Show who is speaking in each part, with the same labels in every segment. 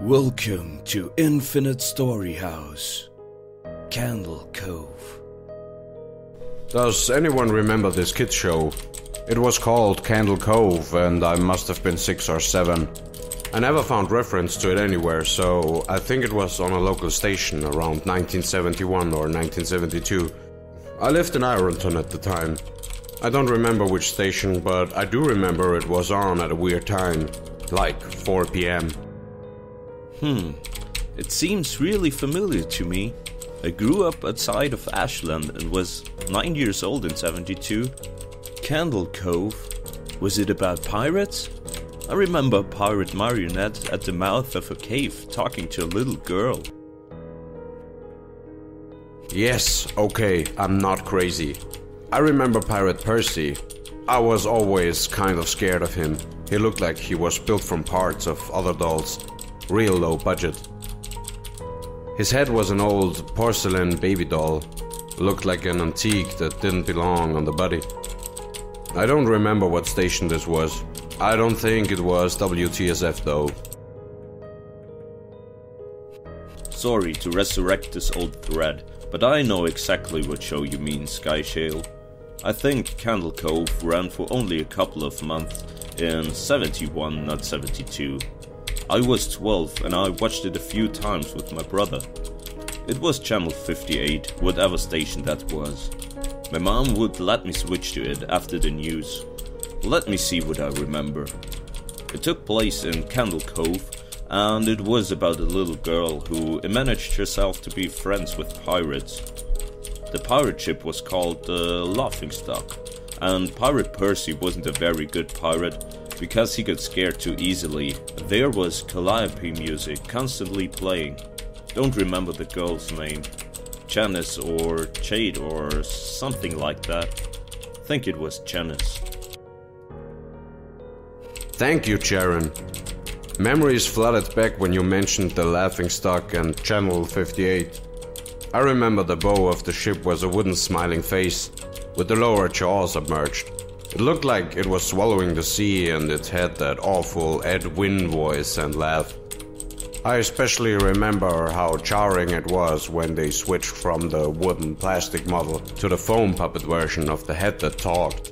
Speaker 1: Welcome to Infinite Story House, Candle Cove.
Speaker 2: Does anyone remember this kids show? It was called Candle Cove and I must have been 6 or 7. I never found reference to it anywhere, so I think it was on a local station around 1971 or 1972. I lived in Ironton at the time. I don't remember which station, but I do remember it was on at a weird time, like 4 p.m.
Speaker 1: It seems really familiar to me. I grew up outside of Ashland and was 9 years old in 72. Candle Cove? Was it about pirates? I remember a pirate marionette at the mouth of a cave talking to a little girl.
Speaker 2: Yes, okay, I'm not crazy. I remember Pirate Percy. I was always kind of scared of him. He looked like he was built from parts of other dolls. Real low budget. His head was an old porcelain baby doll. Looked like an antique that didn't belong on the body. I don't remember what station this was. I don't think it was WTSF though.
Speaker 1: Sorry to resurrect this old thread, but I know exactly what show you mean, Skyshale. I think Candle Cove ran for only a couple of months in 71, not 72. I was 12 and I watched it a few times with my brother. It was channel 58, whatever station that was. My mom would let me switch to it after the news. Let me see what I remember. It took place in Candle Cove and it was about a little girl who managed herself to be friends with pirates. The pirate ship was called the Laughingstock, and Pirate Percy wasn't a very good pirate because he got scared too easily. There was calliope music constantly playing. Don't remember the girl's name. Janice or Jade or something like that. Think it was Janice.
Speaker 2: Thank you, Sharon. Memories flooded back when you mentioned the Laughingstock and Channel 58. I remember the bow of the ship was a wooden smiling face, with the lower jaw submerged. It looked like it was swallowing the sea and it had that awful Ed Wynn voice and laugh. I especially remember how jarring it was when they switched from the wooden plastic model to the foam puppet version of the head that talked.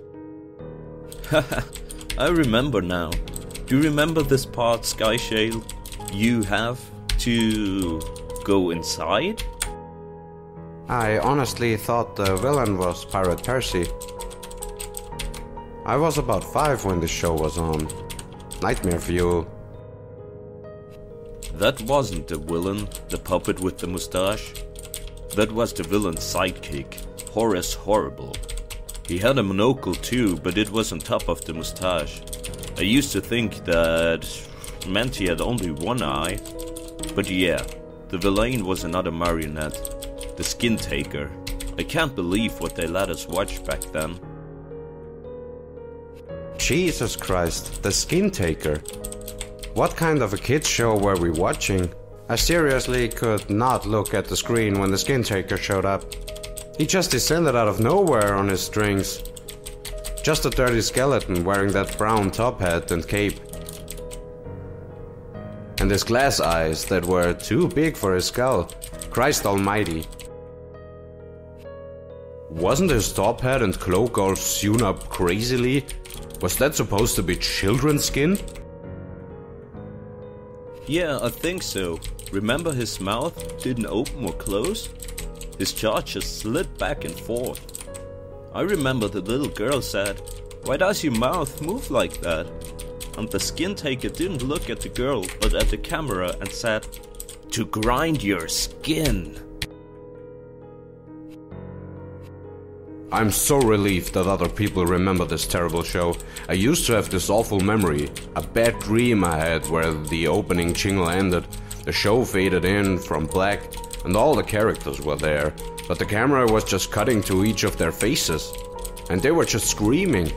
Speaker 1: Haha, I remember now. Do you remember this part, Skyshale? You have to go inside?
Speaker 2: I honestly thought the villain was Pirate Percy. I was about 5 when the show was on. Nightmare Fuel.
Speaker 1: That wasn't the villain, the puppet with the mustache. That was the villain's sidekick, Horace Horrible. He had a monocle too, but it was on top of the mustache. I used to think that meant he had only one eye. But yeah, the villain was another marionette, the Skin Taker. I can't believe what they let us watch back then.
Speaker 2: Jesus Christ, the Skin Taker. What kind of a kids show were we watching? I seriously could not look at the screen when the Skin Taker showed up. He just descended out of nowhere on his strings. Just a dirty skeleton wearing that brown top hat and cape. And his glass eyes that were too big for his skull. Christ almighty. Wasn't his top hat and cloak all sewn up crazily? Was that supposed to be children's skin?
Speaker 1: Yeah, I think so. Remember his mouth didn't open or close? His jaw just slid back and forth. I remember the little girl said, "Why does your mouth move like that?" And the Skin Taker didn't look at the girl but at the camera and said, "To grind your skin."
Speaker 2: I'm so relieved that other people remember this terrible show. I used to have this awful memory, a bad dream I had where the opening jingle ended, the show faded in from black, and all the characters were there, but the camera was just cutting to each of their faces, and they were just screaming,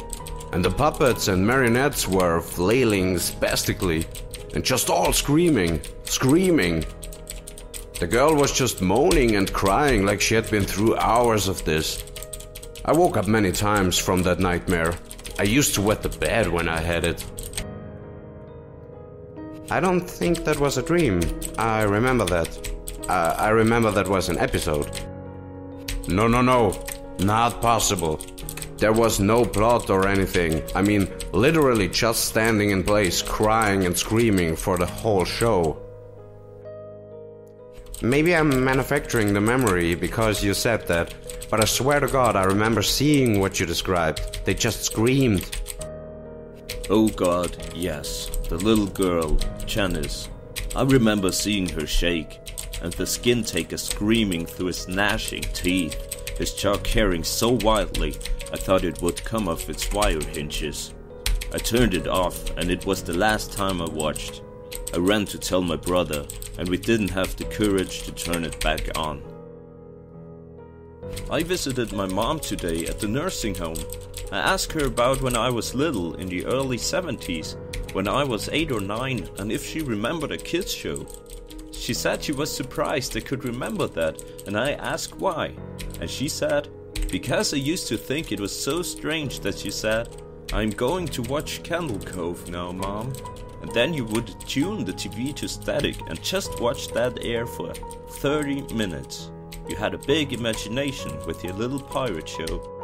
Speaker 2: and the puppets and marionettes were flailing spastically, and just all screaming. The girl was just moaning and crying like she had been through hours of this. I woke up many times from that nightmare. I used to wet the bed when I had it. I don't think that was a dream. I remember that. I remember that was an episode. No, not possible. There was no plot or anything. I mean, literally just standing in place, crying and screaming for the whole show. Maybe I'm manufacturing the memory because you said that, but I swear to God I remember seeing what you described. They just screamed.
Speaker 1: Oh God, yes, the little girl, Janice. I remember seeing her shake, and the skin taker screaming through his gnashing teeth, his jaw carrying so wildly I thought it would come off its wire hinges. I turned it off, and it was the last time I watched. I ran to tell my brother, and we didn't have the courage to turn it back on. I visited my mom today at the nursing home. I asked her about when I was little in the early 70s, when I was 8 or 9, and if she remembered a kids show. She said she was surprised I could remember that, and I asked why. And she said, because I used to think it was so strange that she said, I'm going to watch Cove now, Mom. And then you would tune the TV to static and just watch that air for 30 minutes. You had a big imagination with your little pirate show.